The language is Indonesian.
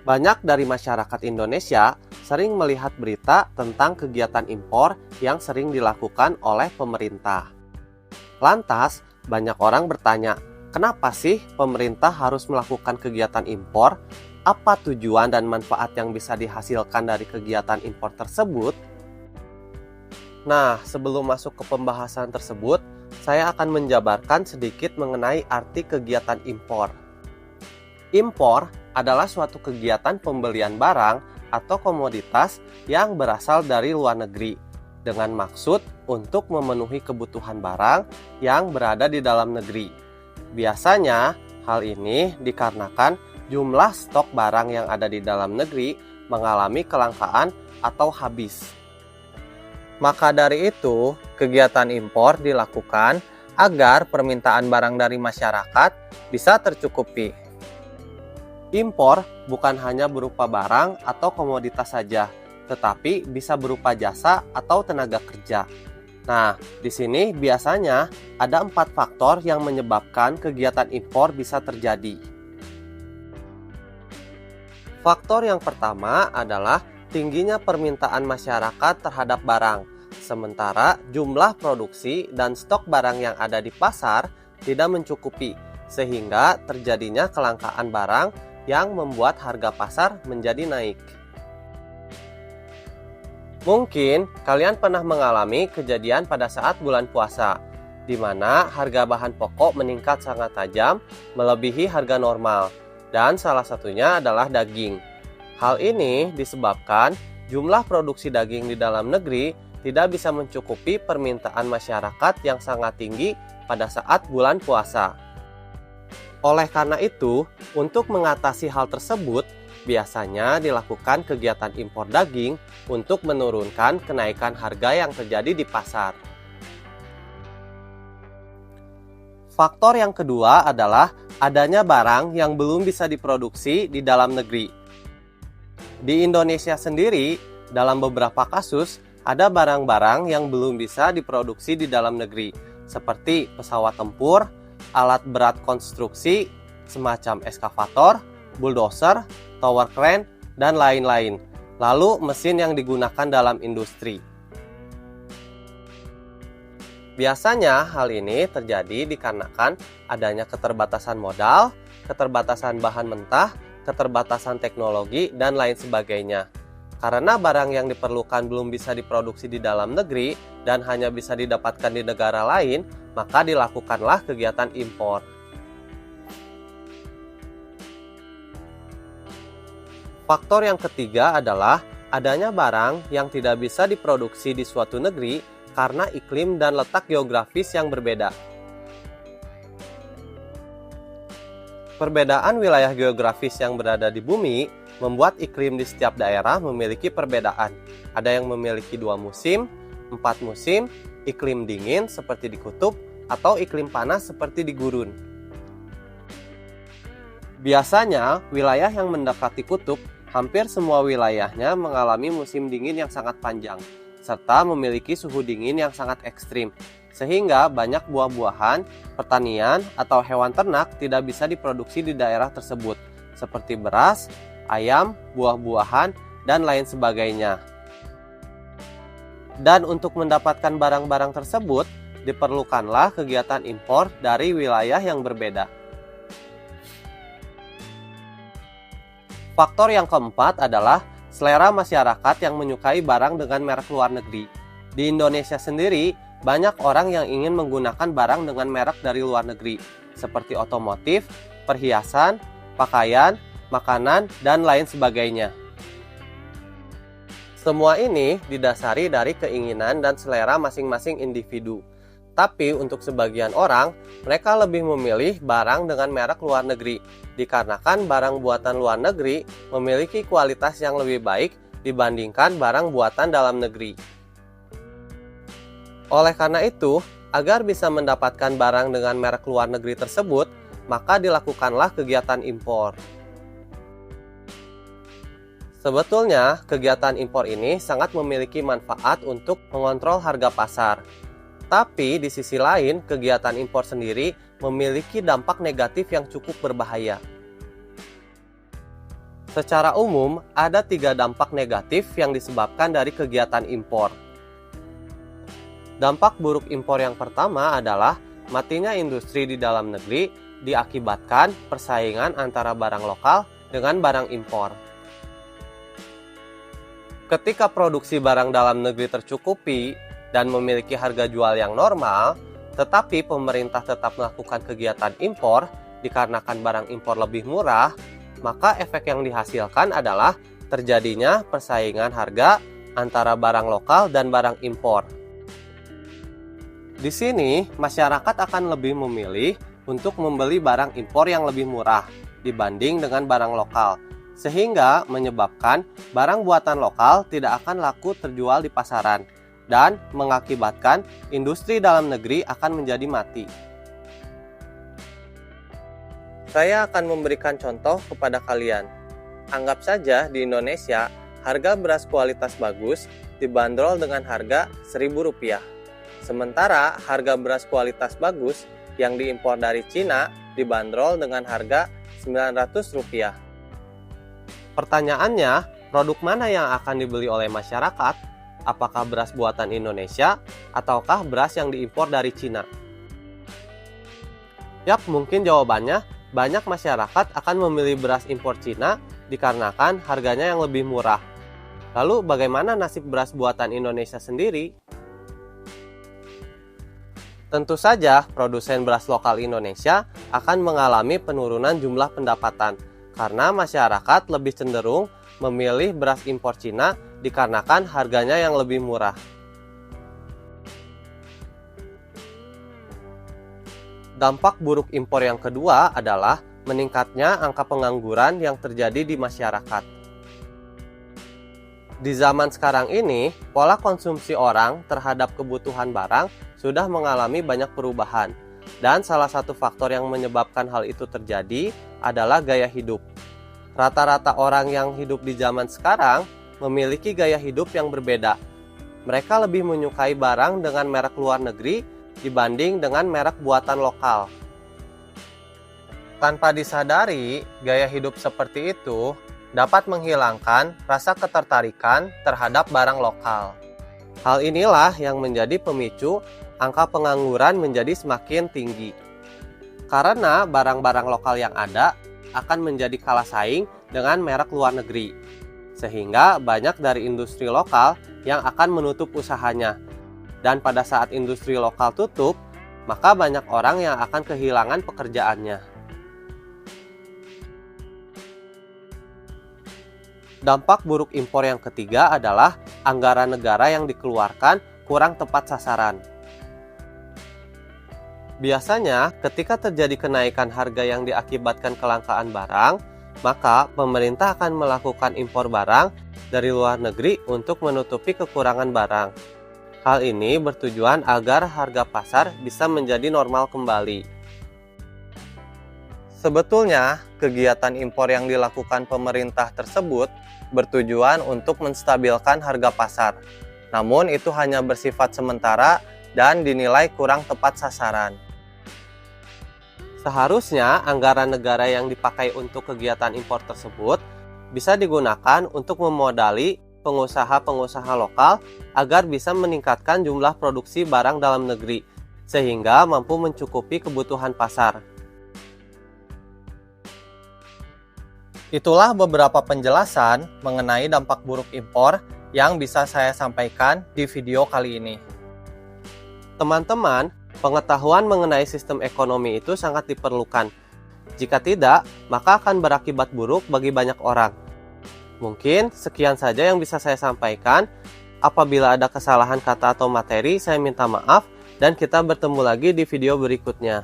Banyak dari masyarakat Indonesia sering melihat berita tentang kegiatan impor yang sering dilakukan oleh pemerintah. Lantas, banyak orang bertanya, kenapa sih pemerintah harus melakukan kegiatan impor? Apa tujuan dan manfaat yang bisa dihasilkan dari kegiatan impor tersebut? Nah, sebelum masuk ke pembahasan tersebut, saya akan menjabarkan sedikit mengenai arti kegiatan impor. Impor adalah suatu kegiatan pembelian barang atau komoditas yang berasal dari luar negeri dengan maksud untuk memenuhi kebutuhan barang yang berada di dalam negeri. Biasanya, hal ini dikarenakan jumlah stok barang yang ada di dalam negeri mengalami kelangkaan atau habis. Maka dari itu, kegiatan impor dilakukan agar permintaan barang dari masyarakat bisa tercukupi. Impor bukan hanya berupa barang atau komoditas saja, tetapi bisa berupa jasa atau tenaga kerja. Nah, di sini biasanya ada 4 faktor yang menyebabkan kegiatan impor bisa terjadi. Faktor yang pertama adalah tingginya permintaan masyarakat terhadap barang, sementara jumlah produksi dan stok barang yang ada di pasar tidak mencukupi, sehingga terjadinya kelangkaan barang yang membuat harga pasar menjadi naik. Mungkin kalian pernah mengalami kejadian pada saat bulan puasa, di mana harga bahan pokok meningkat sangat tajam, melebihi harga normal, dan salah satunya adalah daging. Hal ini disebabkan jumlah produksi daging di dalam negeri tidak bisa mencukupi permintaan masyarakat yang sangat tinggi pada saat bulan puasa. Oleh karena itu, untuk mengatasi hal tersebut, biasanya dilakukan kegiatan impor daging untuk menurunkan kenaikan harga yang terjadi di pasar. Faktor yang kedua adalah adanya barang yang belum bisa diproduksi di dalam negeri. Di Indonesia sendiri, dalam beberapa kasus, ada barang-barang yang belum bisa diproduksi di dalam negeri, seperti pesawat tempur, alat berat konstruksi, semacam eskavator, bulldozer, tower crane, dan lain-lain. Lalu mesin yang digunakan dalam industri. Biasanya hal ini terjadi dikarenakan adanya keterbatasan modal, keterbatasan bahan mentah, keterbatasan teknologi, dan lain sebagainya. Karena barang yang diperlukan belum bisa diproduksi di dalam negeri dan hanya bisa didapatkan di negara lain, maka dilakukanlah kegiatan impor. Faktor yang ketiga adalah adanya barang yang tidak bisa diproduksi di suatu negeri karena iklim dan letak geografis yang berbeda. Perbedaan wilayah geografis yang berada di bumi membuat iklim di setiap daerah memiliki perbedaan. Ada yang memiliki 2 musim, 4 musim, iklim dingin seperti di kutub, atau iklim panas seperti di gurun. Biasanya, wilayah yang mendekati kutub, hampir semua wilayahnya mengalami musim dingin yang sangat panjang, serta memiliki suhu dingin yang sangat ekstrim, sehingga banyak buah-buahan, pertanian, atau hewan ternak tidak bisa diproduksi di daerah tersebut, seperti beras, ayam, buah-buahan, dan lain sebagainya. Dan untuk mendapatkan barang-barang tersebut, diperlukanlah kegiatan impor dari wilayah yang berbeda. Faktor yang keempat adalah selera masyarakat yang menyukai barang dengan merek luar negeri. Di Indonesia sendiri, banyak orang yang ingin menggunakan barang dengan merek dari luar negeri, seperti otomotif, perhiasan, pakaian, makanan, dan lain sebagainya. Semua ini didasari dari keinginan dan selera masing-masing individu. Tapi untuk sebagian orang, mereka lebih memilih barang dengan merek luar negeri, dikarenakan barang buatan luar negeri memiliki kualitas yang lebih baik dibandingkan barang buatan dalam negeri. Oleh karena itu, agar bisa mendapatkan barang dengan merek luar negeri tersebut, maka dilakukanlah kegiatan impor. Sebetulnya, kegiatan impor ini sangat memiliki manfaat untuk mengontrol harga pasar. Tapi di sisi lain, kegiatan impor sendiri memiliki dampak negatif yang cukup berbahaya. Secara umum, ada 3 dampak negatif yang disebabkan dari kegiatan impor. Dampak buruk impor yang pertama adalah matinya industri di dalam negeri diakibatkan persaingan antara barang lokal dengan barang impor. Ketika produksi barang dalam negeri tercukupi dan memiliki harga jual yang normal, tetapi pemerintah tetap melakukan kegiatan impor dikarenakan barang impor lebih murah, maka efek yang dihasilkan adalah terjadinya persaingan harga antara barang lokal dan barang impor. Di sini, masyarakat akan lebih memilih untuk membeli barang impor yang lebih murah dibanding dengan barang lokal, sehingga menyebabkan barang buatan lokal tidak akan laku terjual di pasaran dan mengakibatkan industri dalam negeri akan menjadi mati. Saya akan memberikan contoh kepada kalian. Anggap saja di Indonesia, harga beras kualitas bagus dibanderol dengan harga Rp1.000. Sementara harga beras kualitas bagus yang diimpor dari Cina dibanderol dengan harga Rp900. Pertanyaannya, produk mana yang akan dibeli oleh masyarakat? Apakah beras buatan Indonesia ataukah beras yang diimpor dari Cina? Yap, mungkin jawabannya banyak masyarakat akan memilih beras impor Cina dikarenakan harganya yang lebih murah. Lalu bagaimana nasib beras buatan Indonesia sendiri? Tentu saja produsen beras lokal Indonesia akan mengalami penurunan jumlah pendapatan karena masyarakat lebih cenderung memilih beras impor Cina dikarenakan harganya yang lebih murah. Dampak buruk impor yang kedua adalah meningkatnya angka pengangguran yang terjadi di masyarakat. Di zaman sekarang ini, pola konsumsi orang terhadap kebutuhan barang sudah mengalami banyak perubahan, dan salah satu faktor yang menyebabkan hal itu terjadi adalah gaya hidup. Rata-rata orang yang hidup di zaman sekarang memiliki gaya hidup yang berbeda. Mereka lebih menyukai barang dengan merek luar negeri dibanding dengan merek buatan lokal. Tanpa disadari, gaya hidup seperti itu dapat menghilangkan rasa ketertarikan terhadap barang lokal. Hal inilah yang menjadi pemicu angka pengangguran menjadi semakin tinggi. Karena barang-barang lokal yang ada akan menjadi kalah saing dengan merek luar negeri, sehingga banyak dari industri lokal yang akan menutup usahanya. Dan pada saat industri lokal tutup, maka banyak orang yang akan kehilangan pekerjaannya. Dampak buruk impor yang ketiga adalah anggaran negara yang dikeluarkan kurang tepat sasaran. Biasanya, ketika terjadi kenaikan harga yang diakibatkan kelangkaan barang, maka pemerintah akan melakukan impor barang dari luar negeri untuk menutupi kekurangan barang. Hal ini bertujuan agar harga pasar bisa menjadi normal kembali. Sebetulnya, kegiatan impor yang dilakukan pemerintah tersebut bertujuan untuk menstabilkan harga pasar. Namun itu hanya bersifat sementara dan dinilai kurang tepat sasaran. Seharusnya anggaran negara yang dipakai untuk kegiatan impor tersebut bisa digunakan untuk memodali pengusaha-pengusaha lokal agar bisa meningkatkan jumlah produksi barang dalam negeri, sehingga mampu mencukupi kebutuhan pasar. Itulah beberapa penjelasan mengenai dampak buruk impor yang bisa saya sampaikan di video kali ini. Teman-teman, pengetahuan mengenai sistem ekonomi itu sangat diperlukan. Jika tidak, maka akan berakibat buruk bagi banyak orang. Mungkin sekian saja yang bisa saya sampaikan. Apabila ada kesalahan kata atau materi, saya minta maaf dan kita bertemu lagi di video berikutnya.